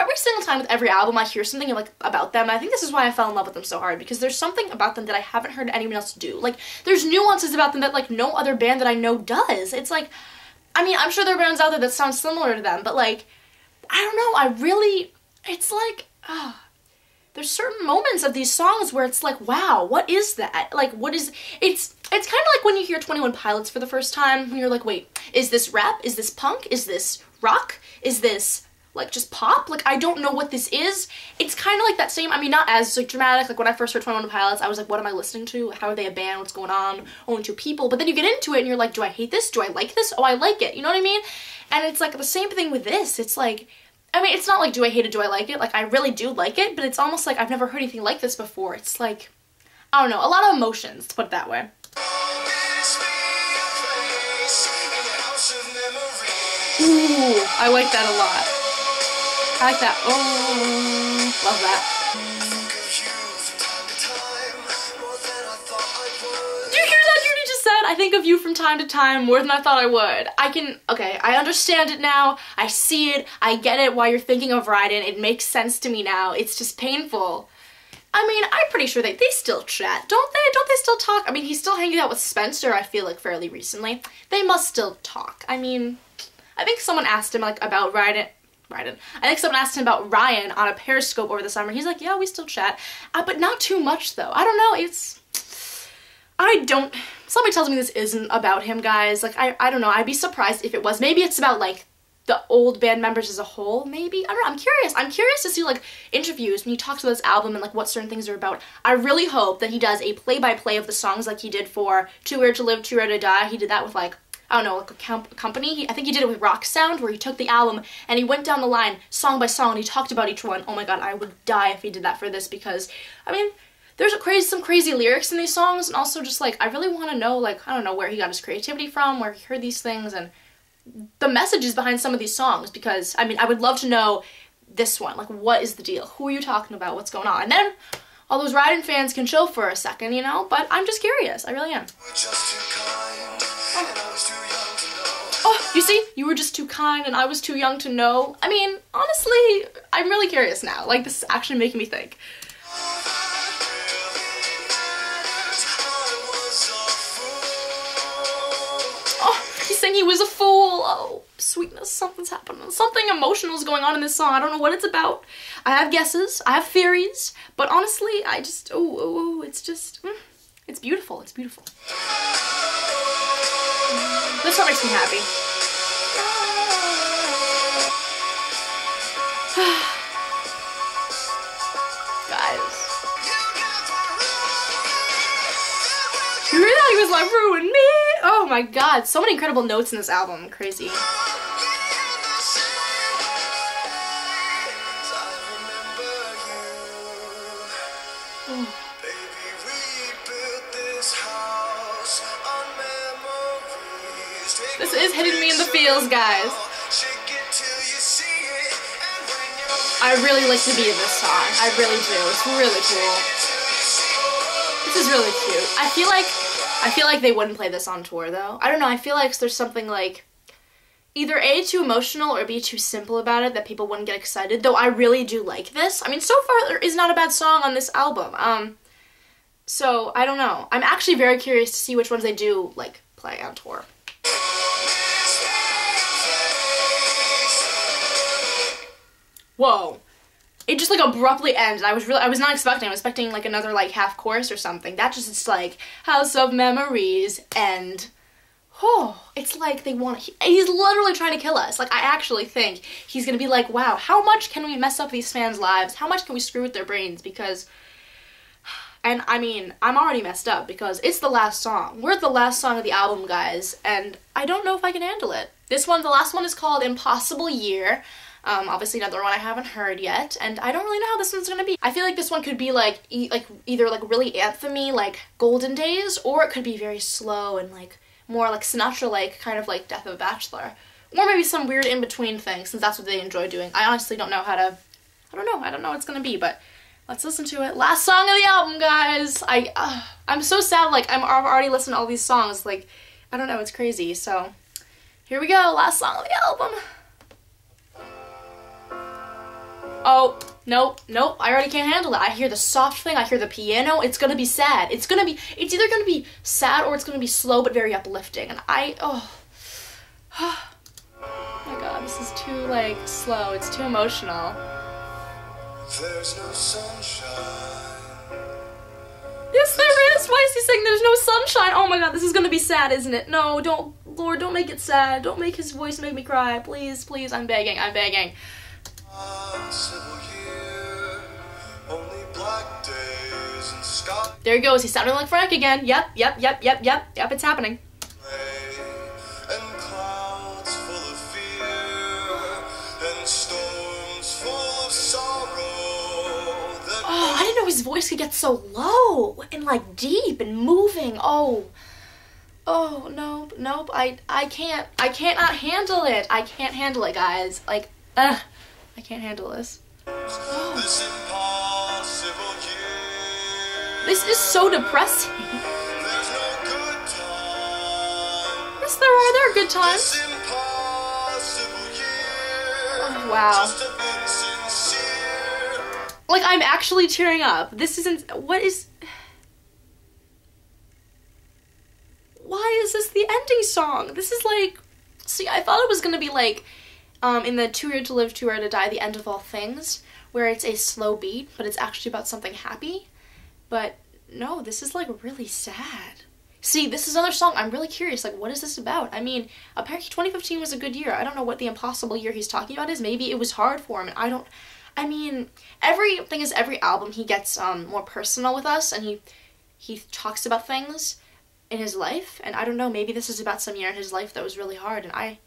Every single time with every album I hear something like about them, I think this is why I fell in love with them so hard, because there's something about them that I haven't heard anyone else do. Like, there's nuances about them that like no other band that I know does. It's like, I mean, I'm sure there are bands out there that sound similar to them, but like, I don't know, it's like, there's certain moments of these songs where it's like, wow, what is that? Like, what is, it's kind of like when you hear 21 Pilots for the first time, and you're like, wait, is this rap? Is this punk? Is this rock? Is this like just pop? Like, I don't know what this is. It's kind of like that same, I mean, not as like dramatic. Like when I first heard 21 Pilots, I was like, what am I listening to? How are they a band? What's going on? Only two people. But then you get into it and you're like, do I hate this? Do I like this? Oh, I like it. You know what I mean? And it's like the same thing with this. It's like, I mean, it's not like, do I hate it? Do I like it? Like, I really do like it, but it's almost like I've never heard anything like this before. It's like, I don't know, a lot of emotions, to put it that way. Ooh, I like that a lot. I like that. Oh, love that. Do you hear that? You just said, I think of you from time to time more than I thought I would. Okay, I understand it now. I see it. I get it why you're thinking of Ryden. It makes sense to me now. It's just painful. I mean, I'm pretty sure they still chat, don't they? Don't they still talk? I mean, he's still hanging out with Spencer, I feel like, fairly recently. They must still talk. I mean, I think someone asked him, like, about Ryden. I think someone asked him about Ryan on a Periscope over the summer. He's like, yeah, we still chat. But not too much, though. I don't know, somebody tells me this isn't about him, guys. Like, I don't know. I'd be surprised if it was. Maybe it's about, like, the old band members as a whole, maybe? I don't know. I'm curious. I'm curious to see, like, interviews when he talks about this album and, like, what certain things are about. I really hope that he does a play-by-play of the songs like he did for Too Rare to Live, Too Rare to Die. He did that with, like, I don't know, like a company. I think he did it with Rock Sound, where he took the album and he went down the line, song by song, and he talked about each one. Oh my god, I would die if he did that for this, because, I mean, there's some crazy lyrics in these songs, and also just, like, I really want to know, like, I don't know where he got his creativity from, where he heard these things, and the messages behind some of these songs, because, I mean, I would love to know this one. Like, what is the deal? Who are you talking about? What's going on? And then all those Ryden fans can chill for a second, you know? But I'm just curious. I really am. Oh, you see? You were just too kind and I was too young to know. I mean, honestly, I'm really curious now. Like, this is actually making me think. He's saying he was a fool. Oh, sweetness, something's happening. Something emotional is going on in this song. I don't know what it's about. I have guesses, I have theories, but honestly, I just, it's just, it's beautiful, it's beautiful. This song makes me happy. Guys. You hear that? He was like, ruin me! Oh my god, so many incredible notes in this album. Crazy. This is hitting me in the feels, guys. I really like the beat of this song. I really do. It's really cool. This is really cute. I feel like they wouldn't play this on tour, though. I don't know, I feel like there's something, like, either A, too emotional, or B, too simple about it that people wouldn't get excited, though I really do like this. I mean, so far, there is not a bad song on this album. So, I don't know. I'm actually very curious to see which ones they do, like, play on tour. Whoa. It just, like, abruptly ends. I was not expecting. I was expecting, like, another, like, half chorus or something. That just, it's like, House of Memories, and, oh, it's like they want to, he's literally trying to kill us. Like, I actually think he's gonna be like, wow, how much can we mess up these fans' lives? How much can we screw with their brains? Because And I mean, I'm already messed up because it's the last song. We're at the last song of the album, guys, and I don't know if I can handle it. This one, the last one is called Impossible Year. Obviously another one I haven't heard yet, and I don't really know how this one's gonna be. I feel like this one could be like, either like really anthem-y, like Golden Days, or it could be very slow and like more like Sinatra-like, kind of like Death of a Bachelor. Or maybe some weird in-between thing, since that's what they enjoy doing. I honestly don't know how to, I don't know what it's gonna be, but let's listen to it. Last song of the album, guys! I'm so sad, like, I've already listened to all these songs, like, I don't know, it's crazy, so here we go, last song of the album. Oh, nope, I already can't handle it. I hear the soft thing, I hear the piano, it's gonna be sad. It's either gonna be sad or it's gonna be slow but very uplifting, and oh my god, this is too, like, slow, it's too emotional. There's no sunshine. Yes, there is! Why is he saying there's no sunshine? Oh my god, this is gonna be sad, isn't it? No, don't, Lord, don't make it sad. Don't make his voice make me cry. Please, please, I'm begging. Civil year, only black days and sky There he goes, he's sounding like Frank again. Yep, it's happening. and clouds full of fear and storms full of sorrow that Oh, I didn't know his voice could get so low and like deep and moving. Oh, nope, I cannot handle it. I can't handle it, guys. Like, I can't handle this. this impossible year. This is so depressing. There's no good time. Yes, there are good times. This impossible year. Oh, wow. Just a bit sincere. Like, I'm actually tearing up. This isn't, why is this the ending song? This is like, see, I thought it was gonna be like, in the Too Weird to Live, Too Rare to Die, The End of All Things, where it's a slow beat, but it's actually about something happy. But no, this is like really sad. See, this is another song, I'm really curious, like, what is this about? I mean, apparently 2015 was a good year. I don't know what the impossible year he's talking about is. Maybe it was hard for him, and every album he gets more personal with us, and he talks about things in his life, and I don't know, maybe this is about some year in his life that was really hard, and I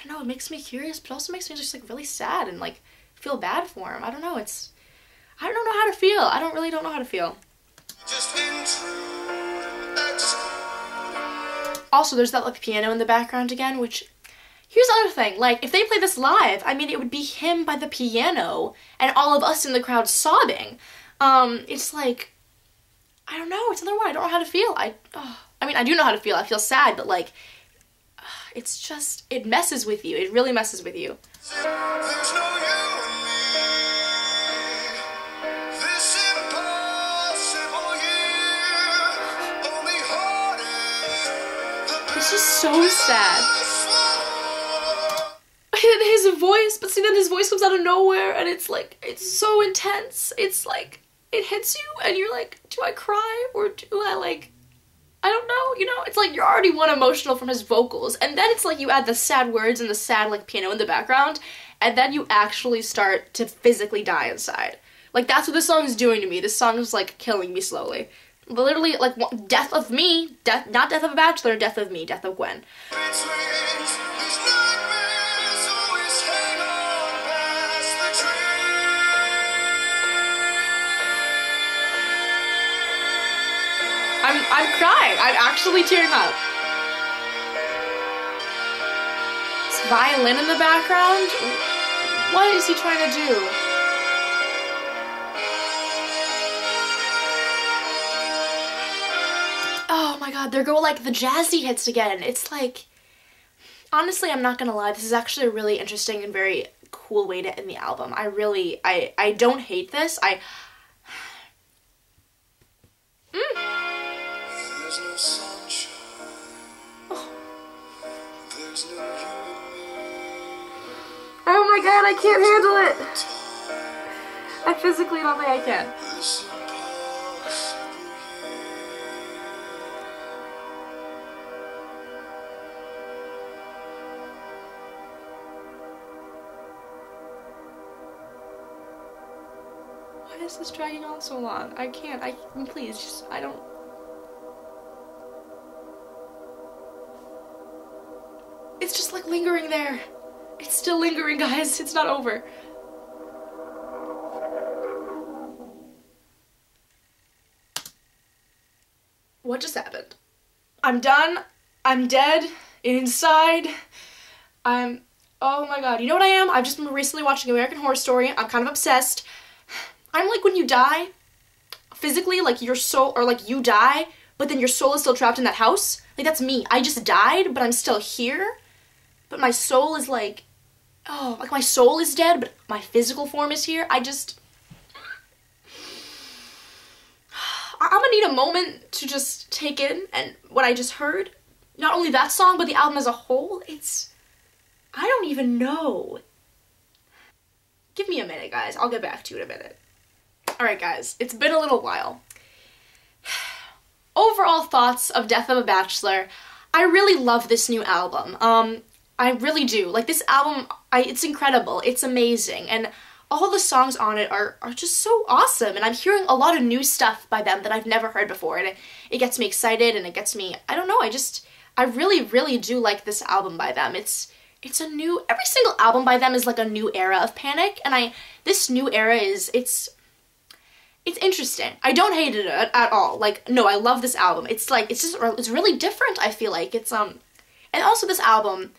don't know, it makes me curious, but also makes me just like really sad and like feel bad for him. I don't know, I don't know how to feel. I really don't know how to feel. Just intrude and exclude. Also, there's that like piano in the background again, which, here's another thing, like, if they play this live, I mean, it would be him by the piano and all of us in the crowd sobbing. It's like, I don't know, it's another one, I don't know how to feel. I mean, I do know how to feel, I feel sad, but like, it's just, it messes with you, it really messes with you. There's no you and me. This impossible year, only heartache. It's just so sad. His voice, but see, then his voice comes out of nowhere, and it's like, it's so intense. It's like, it hits you, and you're like, do I cry, or do I like, I don't know, you know? It's like you're already one emotional from his vocals, and then it's like you add the sad words and the sad, like, piano in the background, and then you actually start to physically die inside. Like, that's what this song is doing to me. This song is, like, killing me slowly. Literally, like, death of me, not Death of a Bachelor, death of me, death of Gwen. I'm crying. I'm actually tearing up. This violin in the background? What is he trying to do? Oh my god, there go like the jazzy hits again. It's like, honestly, I'm not gonna lie, this is actually a really interesting and very cool way to end the album. I don't hate this. There's no sunshine. There's no you and me. Oh my god, I can't handle it. I physically don't think I can. This impossible year. Why is this dragging on so long? I can't, please, just, I don't. It's just like lingering there. It's still lingering, guys. It's not over. What just happened? I'm done. I'm dead. Inside. Oh my god. You know what I am? I've just been recently watching American Horror Story. I'm kind of obsessed. I'm like when you die, physically, like your soul, or like you die, but then your soul is still trapped in that house. Like that's me. I just died, but I'm still here. But my soul is like, oh, like my soul is dead, but my physical form is here. I'm gonna need a moment to just take in and what I just heard. Not only that song, but the album as a whole. I don't even know. Give me a minute, guys. I'll get back to you in a minute. Alright, guys. It's been a little while. Overall thoughts of Death of a Bachelor. I really love this new album. I really do. Like, this album, it's incredible. It's amazing. And all the songs on it are just so awesome. And I'm hearing a lot of new stuff by them that I've never heard before. And it gets me excited, and it gets me, I don't know, I really, really do like this album by them. Every single album by them is like a new era of Panic. And this new era it's interesting. I don't hate it at all. Like, no, I love this album. It's really different, I feel like. And also this album,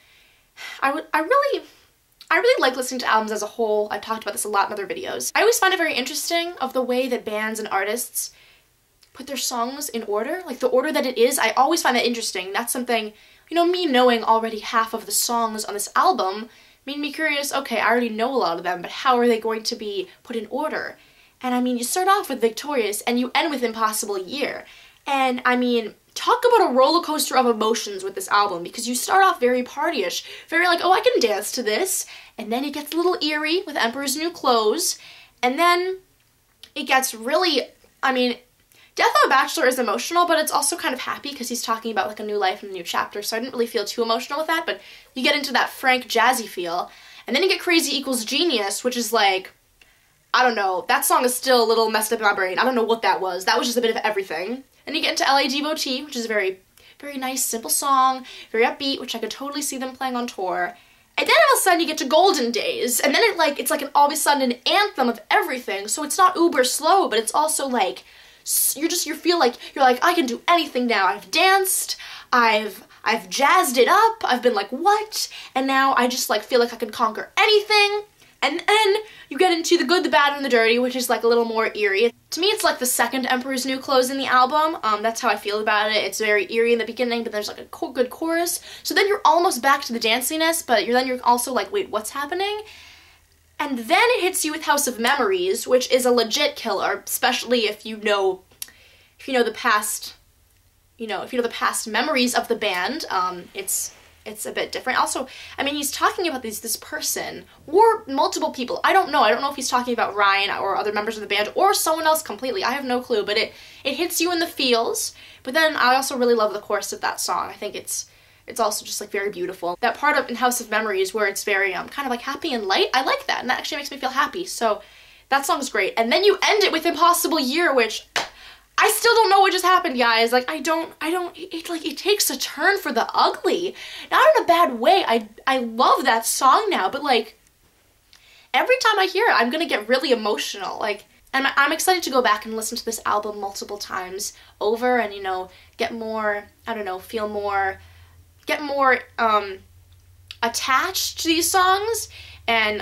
I really like listening to albums as a whole. I've talked about this a lot in other videos. I always find it very interesting of the way that bands and artists put their songs in order. Like, the order that it is, I always find that interesting. That's something, you know, me knowing already half of the songs on this album made me curious, okay, I already know a lot of them, but how are they going to be put in order? And I mean, you start off with Victorious, and you end with Impossible Year. And I mean, talk about a roller coaster of emotions with this album, because you start off very partyish, very like, oh, I can dance to this, and then it gets a little eerie with Emperor's New Clothes, and then it gets really, I mean, Death of a Bachelor is emotional, but it's also kind of happy because he's talking about like a new life and a new chapter, so I didn't really feel too emotional with that, but you get into that Frank jazzy feel, and then you get Crazy Equals Genius, which is like, I don't know, that song is still a little messed up in my brain. I don't know what that was. That was just a bit of everything. Then you get into LA Devotee, which is a very, very nice, simple song, very upbeat, which I could totally see them playing on tour. And then all of a sudden you get to Golden Days, and then it's like all of a sudden an anthem of everything, so it's not uber slow, but it's also like, you feel like, you're like, I can do anything now. I've danced, I've jazzed it up, I've been like, what? And now I just like feel like I can conquer anything. And then you get into The Good, the Bad, and the Dirty, which is like a little more eerie. To me, it's like the second Emperor's New Clothes in the album. That's how I feel about it. It's very eerie in the beginning, but there's like a good chorus. So then you're almost back to the danciness, but you're also like, wait, what's happening? And then it hits you with House of Memories, which is a legit killer, especially if you know the past, if you know the past memories of the band. It's a bit different. Also, I mean, he's talking about this person, or multiple people. I don't know if he's talking about Ryan or other members of the band, or someone else completely. I have no clue, but it hits you in the feels. But then I also really love the chorus of that song. I think it's also just like very beautiful. That part in House of Memories where it's very kind of like happy and light, I like that, and that actually makes me feel happy. So that song's great. And then you end it with Impossible Year, which I still don't know what just happened, guys. Like, it takes a turn for the ugly. Not in a bad way. I love that song now, but like, every time I hear it, I'm gonna get really emotional. Like, and I'm excited to go back and listen to this album multiple times over and, get more, feel more, get more, attached to these songs and,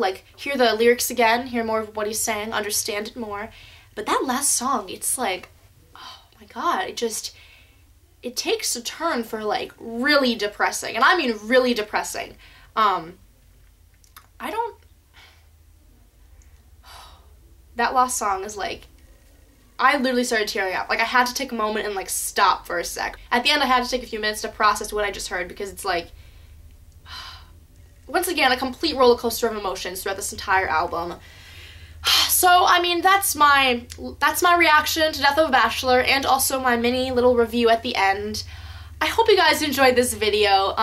like, hear the lyrics again, hear more of what he's saying, understand it more. But that last song, it's like, oh my god, it takes a turn for like really depressing. And I mean really depressing. That last song is like, I literally started tearing up. Like, I had to take a moment and like stop for a sec. At the end, I had to take a few minutes to process what I just heard, because it's like, once again, a complete roller coaster of emotions throughout this entire album. So, I mean, that's my reaction to Death of a Bachelor, and also my mini little review at the end. I hope you guys enjoyed this video.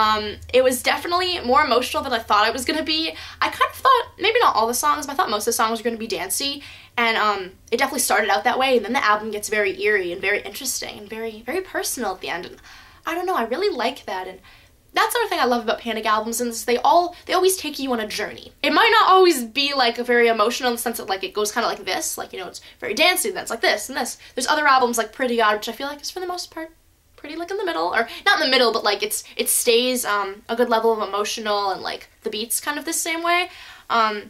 It was definitely more emotional than I thought it was gonna be. I kind of thought, maybe not all the songs, but I thought most of the songs were gonna be dancey, and it definitely started out that way, and then the album gets very eerie and very interesting and very, very personal at the end, and I don't know, I really like that, and that's another thing I love about Panic albums, is they always take you on a journey. It might not always be like very emotional in the sense that like it goes kind of like this, like, you know, it's very dancey, then it's like this and this. There's other albums like Pretty God, which I feel like is for the most part pretty like in the middle, or not in the middle, but like it stays a good level of emotional, and like the beats kind of the same way. And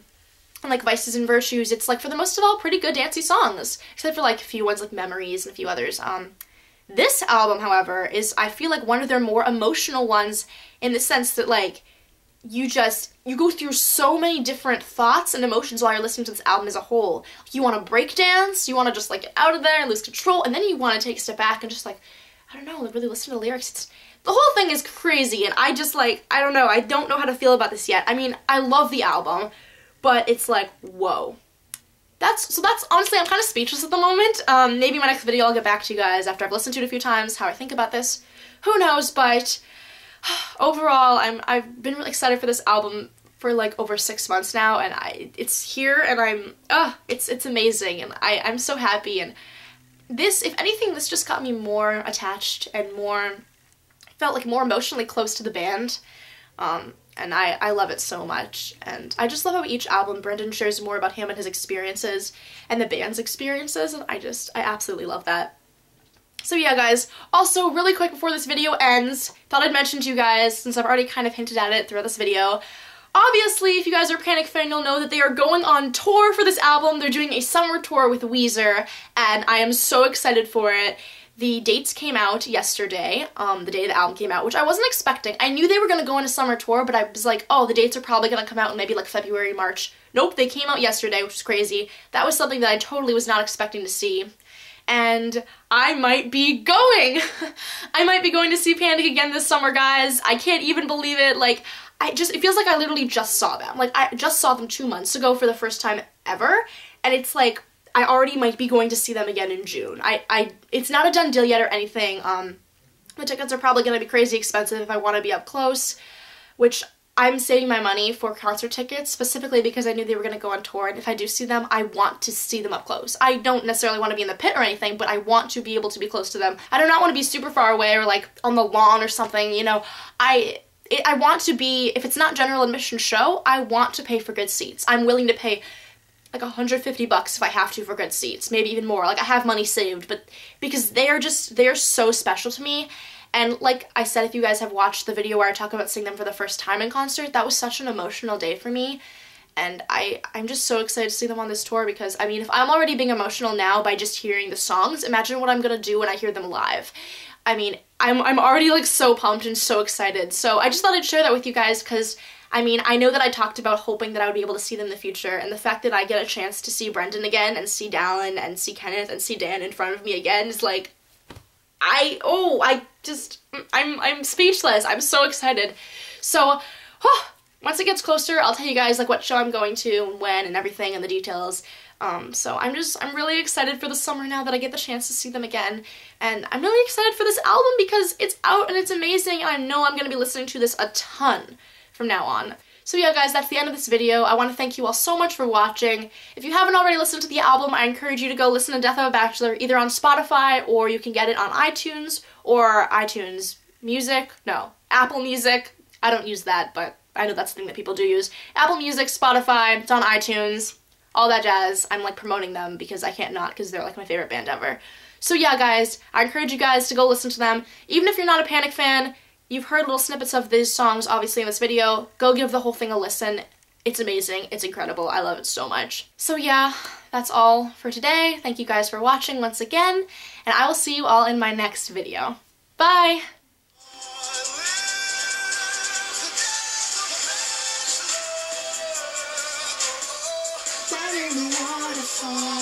like Vices and Virtues, it's like for the most of all pretty good dancey songs, except for like a few ones like Memories and a few others. This album, however, is I feel like one of their more emotional ones, in the sense that like you go through so many different thoughts and emotions while you're listening to this album as a whole. You want to break dance, you want to just like get out of there and lose control, and then you want to take a step back and just like, I don't know, really listen to the lyrics. The whole thing is crazy, and I just like, I don't know how to feel about this yet. I mean, I love the album, but it's like, whoa. That's honestly, I'm kind of speechless at the moment. Maybe my next video I'll get back to you guys after I've listened to it a few times, how I think about this. Who knows, but overall, I've been really excited for this album for like over 6 months now, and it's here, and it's amazing, and I'm so happy, and this, if anything, this just got me more attached and felt like more emotionally close to the band, and I love it so much, and I just love how each album Brendan shares more about him and his experiences and the band's experiences, and I absolutely love that. So yeah, guys, also really quick before this video ends, thought I'd mention to you guys, since I've already kind of hinted at it throughout this video, obviously, if you guys are a Panic fan, you'll know that they are going on tour for this album. They're doing a summer tour with Weezer, and I am so excited for it. The dates came out yesterday, the day the album came out, which I wasn't expecting. I knew they were going to go on a summer tour, but I was like, oh, the dates are probably going to come out in maybe like February, March. Nope, they came out yesterday, which is crazy. That was something that I totally was not expecting to see. And I might be going! I might be going to see Panic again this summer, guys. I can't even believe it. Like, it feels like I literally just saw them. Like, I just saw them 2 months ago for the first time ever, and it's like, I already might be going to see them again in June. It's not a done deal yet or anything. The tickets are probably going to be crazy expensive if I want to be up close, which I'm saving my money for concert tickets, specifically because I knew they were going to go on tour, and if I do see them, I want to see them up close. I don't necessarily want to be in the pit or anything, but I want to be able to be close to them. I do not want to be super far away or like on the lawn or something, you know. I want to be, if it's not general admission show, I want to pay for good seats. I'm willing to pay like $150 if I have to for good seats, maybe even more. Like, I have money saved, but because they are so special to me. And like I said, if you guys have watched the video where I talk about seeing them for the first time in concert, that was such an emotional day for me. And I'm just so excited to see them on this tour, because, I mean, if I'm already being emotional now by just hearing the songs, imagine what I'm gonna do when I hear them live. I mean, I'm already like so pumped and so excited. So I just thought I'd share that with you guys, because I mean, I know that I talked about hoping that I would be able to see them in the future, and the fact that I get a chance to see Brendan again, and see Dallin, and see Kenneth, and see Dan in front of me again is like, I'm speechless. I'm so excited. So, once it gets closer, I'll tell you guys like what show I'm going to, and when, and everything, and the details. So I'm really excited for the summer now that I get the chance to see them again, and I'm really excited for this album because it's out and it's amazing, and I know I'm gonna be listening to this a ton from now on. So yeah, guys, that's the end of this video. I want to thank you all so much for watching. If you haven't already listened to the album, I encourage you to go listen to Death of a Bachelor either on Spotify, or you can get it on iTunes, or iTunes Music, no, Apple Music. I don't use that, but I know that's the thing that people do use. Apple Music, Spotify, it's on iTunes, all that jazz. I'm like promoting them because I can't not, because they're like my favorite band ever. So yeah, guys, I encourage you guys to go listen to them. Even if you're not a Panic fan, you've heard little snippets of these songs, obviously, in this video. Go give the whole thing a listen. It's amazing. It's incredible. I love it so much. So yeah, that's all for today. Thank you guys for watching once again, and I will see you all in my next video. Bye! Down in the waterfall.